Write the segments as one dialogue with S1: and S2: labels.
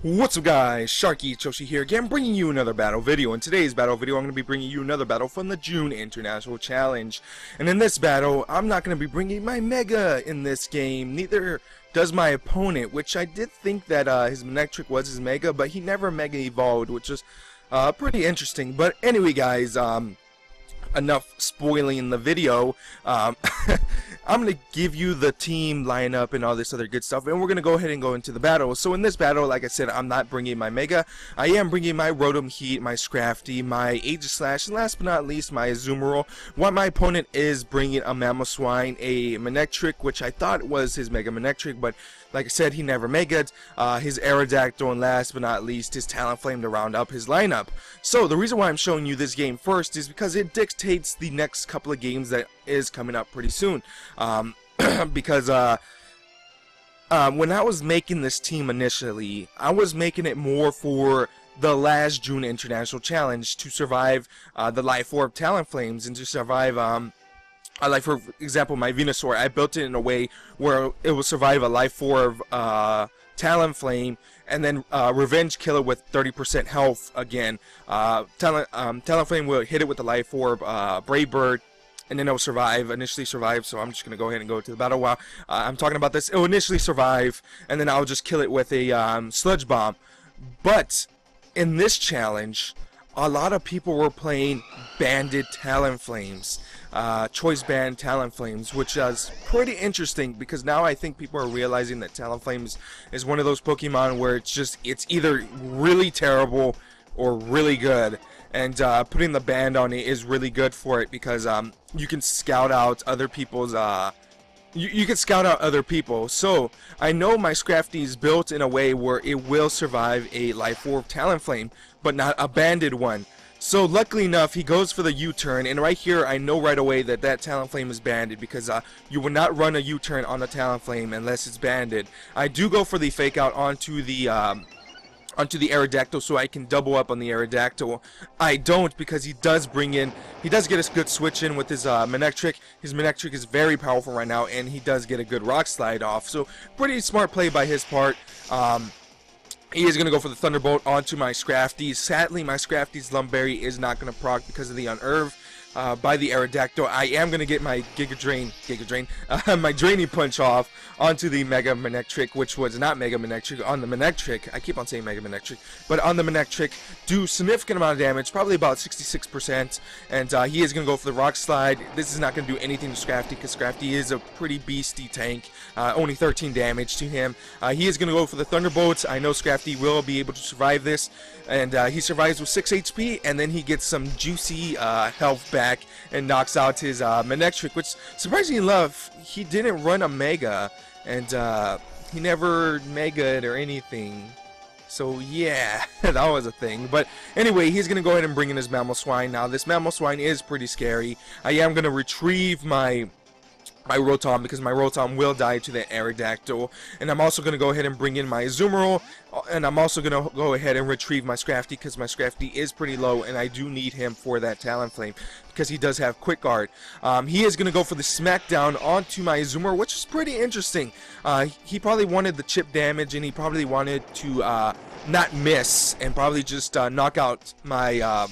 S1: What's up guys, sharkeatyoshi here again, bringing you another battle video. In today's battle video, I'm going to be bringing you another battle from the June International Challenge. And in this battle, I'm not going to be bringing my Mega in this game, neither does my opponent, which I did think that his Manectric was his Mega, but he never Mega evolved, which is pretty interesting. But anyway guys, enough spoiling the video. I'm going to give you the team lineup and all this other good stuff, and we're going to go ahead and go into the battle. So in this battle, like I said, I'm not bringing my Mega. I am bringing my Rotom Heat, my Scrafty, my Aegislash, and last but not least, my Azumarill. What my opponent is bringing a Mamoswine, a Manectric, which I thought was his Mega Manectric, but like I said, he never Mega'd, his Aerodactyl, and last but not least, his Talonflame to round up his lineup. So the reason why I'm showing you this game first is because it dictates the next couple of games that is coming up pretty soon. Because when I was making this team initially, I was making it more for the last June International Challenge to survive the Life Orb Talonflames and to survive like for example my Venusaur. I built it in a way where it will survive a Life Orb Talonflame and then Revenge kill it with 30% health again. Talonflame will hit it with the Life Orb Brave Bird, and then it'll survive, initially survive. So I'm just going to go ahead and go to the battle while I'm talking about this. It'll initially survive, and then I'll just kill it with a Sludge Bomb. But in this challenge, a lot of people were playing banded Talonflames, choice band Talonflames, which is pretty interesting because now I think people are realizing that Talonflames is one of those Pokemon where it's either really terrible or really good. And putting the band on it is really good for it because you can scout out other people's you can scout out other people. So I know my Scrafty is built in a way where it will survive a Life Orb Talonflame, but not a banded one. So luckily enough, he goes for the U-turn, and right here I know right away that that Talonflame is banded because you will not run a U-turn on the Talonflame unless it's banded. I do go for the fake out onto the Aerodactyl so I can double up on the Aerodactyl. I don't because he does get a good switch in with his Manectric. His Manectric is very powerful right now, and he does get a good Rock Slide off. So pretty smart play by his part. He is going to go for the Thunderbolt onto my Scrafty. Sadly, my Scrafty's Lumberry is not going to proc because of the Unerv by the Aerodactyl. I am going to get my my Draining Punch off onto the Mega Manectric, which was not Mega Manectric, on the Manectric. I keep on saying Mega Manectric, but on the Manectric, do significant amount of damage, probably about 66%, and he is going to go for the Rock Slide. This is not going to do anything to Scrafty because Scrafty is a pretty beastie tank, only 13 damage to him. He is going to go for the Thunderbolts. I know Scrafty will be able to survive this, and he survives with 6 HP, and then he gets some juicy health back and knocks out his Manectric, which surprisingly enough, he didn't run a Mega, and he never Mega'd or anything. So yeah, that was a thing. But anyway, he's going to go ahead and bring in his Mamoswine. Now this Mamoswine is pretty scary. I am going to retrieve my Rotom because my Rotom will die to the Aerodactyl, and I'm also going to go ahead and bring in my Azumarill, and I'm also going to go ahead and retrieve my Scrafty because my Scrafty is pretty low and I do need him for that Talonflame because he does have Quick Guard. He is going to go for the Smackdown onto my Azumarill, which is pretty interesting. He probably wanted the chip damage, and he probably wanted to not miss and probably just knock out my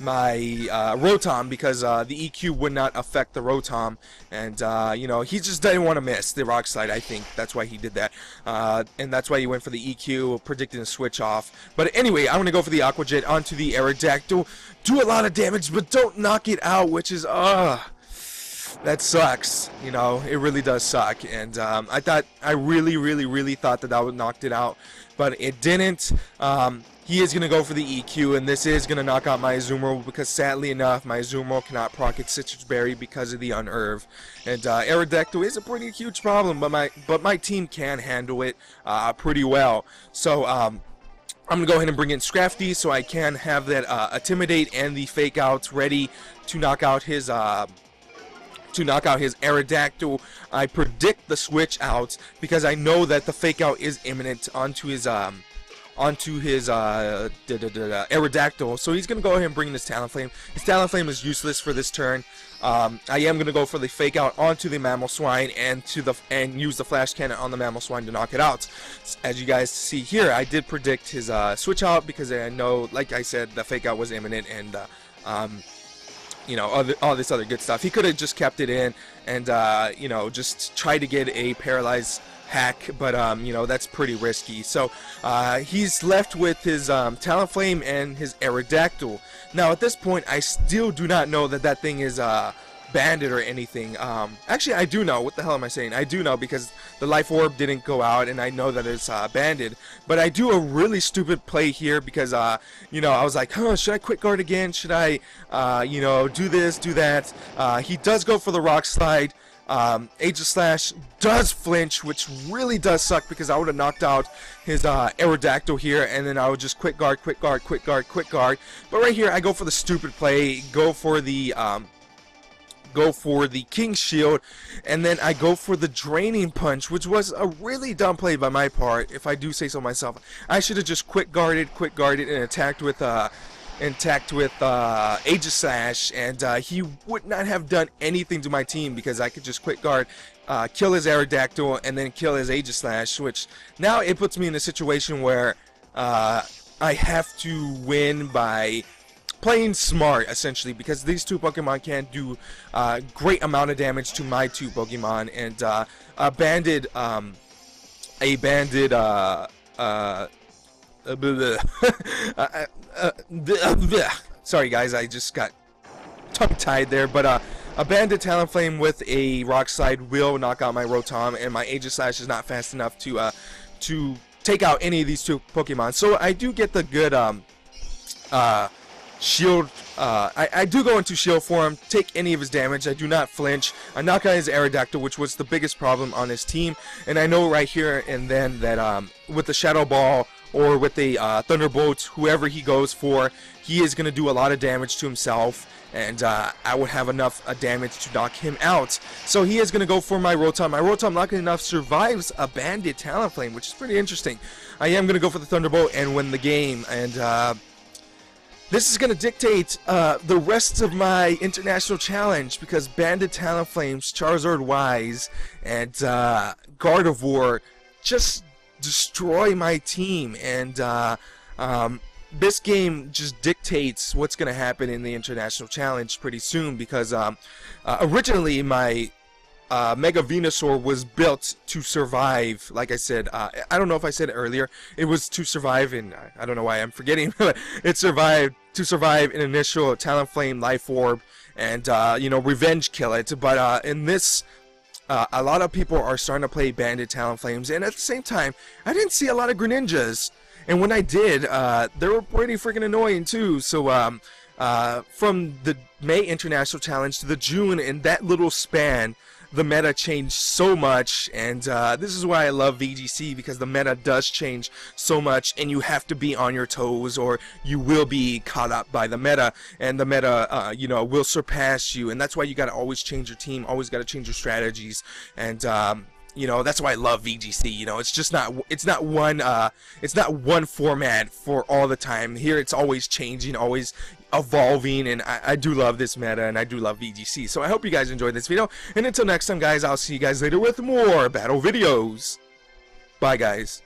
S1: Rotom because the EQ would not affect the Rotom, and you know, he just didn't want to miss the Rock Slide. I think that's why he did that, and that's why he went for the EQ, predicting a switch off. But anyway, I'm gonna go for the Aqua Jet onto the Aerodactyl, do a lot of damage, but don't knock it out, which is that sucks. You know, it really does suck. And I really thought that would knocked it out, but it didn't. He is going to go for the EQ, and this is going to knock out my Azumarill because sadly enough, my Azumarill cannot proc its Citrus Berry because of the Unerv. And Aerodactyl is a pretty huge problem, but my team can handle it pretty well. So I'm going to go ahead and bring in Scrafty so I can have that Intimidate and the Fake Outs ready to knock out his Aerodactyl. I predict the switch out because I know that the Fake Out is imminent onto his onto his Aerodactyl. So he's going to go ahead and bring this Talonflame. His Talonflame is useless for this turn. I am going to go for the Fake Out onto the Mamoswine and use the Flash Cannon on the Mamoswine to knock it out. As you guys see here, I did predict his Switch Out because I know, like I said, the Fake Out was imminent, and you know, all this other good stuff. He could have just kept it in and you know, just try to get a Paralyzed hack, but you know, that's pretty risky. So he's left with his Talonflame and his Aerodactyl. Now at this point, I still do not know that that thing is banded or anything. Actually, I do know. What the hell am I saying? I do know because the Life Orb didn't go out, and I know that it's banded. But I do a really stupid play here because you know, I was like, huh, should I quick guard again? Should I you know, do this, do that? He does go for the Rock Slide. Aegislash does flinch, which really does suck because I would have knocked out his Aerodactyl here, and then I would just quick guard, quick guard, quick guard, quick guard. But right here, I go for the stupid play, go for the King's Shield, and then I go for the Draining Punch, which was a really dumb play by my part, if I do say so myself. I should have just quick guarded, and attacked with Aegislash, and he would not have done anything to my team because I could just quick guard, kill his Aerodactyl, and then kill his Aegislash, which now it puts me in a situation where I have to win by playing smart, essentially, because these two Pokemon can do a great amount of damage to my two Pokemon, and a banded sorry guys, I just got tongue-tied there, but a banded Talonflame with a Rock Slide will knock out my Rotom, and my Aegislash is not fast enough to take out any of these two Pokemon. So I do get the good shield. I do go into shield form, take any of his damage. I do not flinch. I knock out his Aerodactyl, which was the biggest problem on his team, and I know right here and then that with the Shadow Ball or with the Thunderbolt, whoever he goes for, he is going to do a lot of damage to himself, and I would have enough damage to knock him out. So he is going to go for my Rotom. My Rotom, luckily enough, survives a banded Talonflame, which is pretty interesting. I am going to go for the Thunderbolt and win the game, and this is going to dictate the rest of my international challenge, because banded Talonflames, Charizard Wise, and Gardevoir just destroy my team, and this game just dictates what's going to happen in the international challenge pretty soon, because originally my Mega Venusaur was built to survive. Like I said, I don't know if I said it earlier, it was to survive, and I don't know why I'm forgetting, but it survived to survive an initial Talonflame Life Orb and you know, revenge kill it. But in this, a lot of people are starting to play banded Talonflames, and at the same time, I didn't see a lot of Greninjas, and when I did, they were pretty freaking annoying too. So from the May International Challenge to the June, in that little span, the meta changed so much, and this is why I love VGC, because the meta does change so much, and you have to be on your toes or you will be caught up by the meta, and the meta you know, will surpass you, and that's why you got to always change your team, always got to change your strategies, and you know, that's why I love VGC. You know, it's not one format for all the time. Here it's always changing, always evolving, and I do love this meta, and I do love VGC. So I hope you guys enjoyed this video, and until next time guys, I'll see you guys later with more battle videos. Bye guys.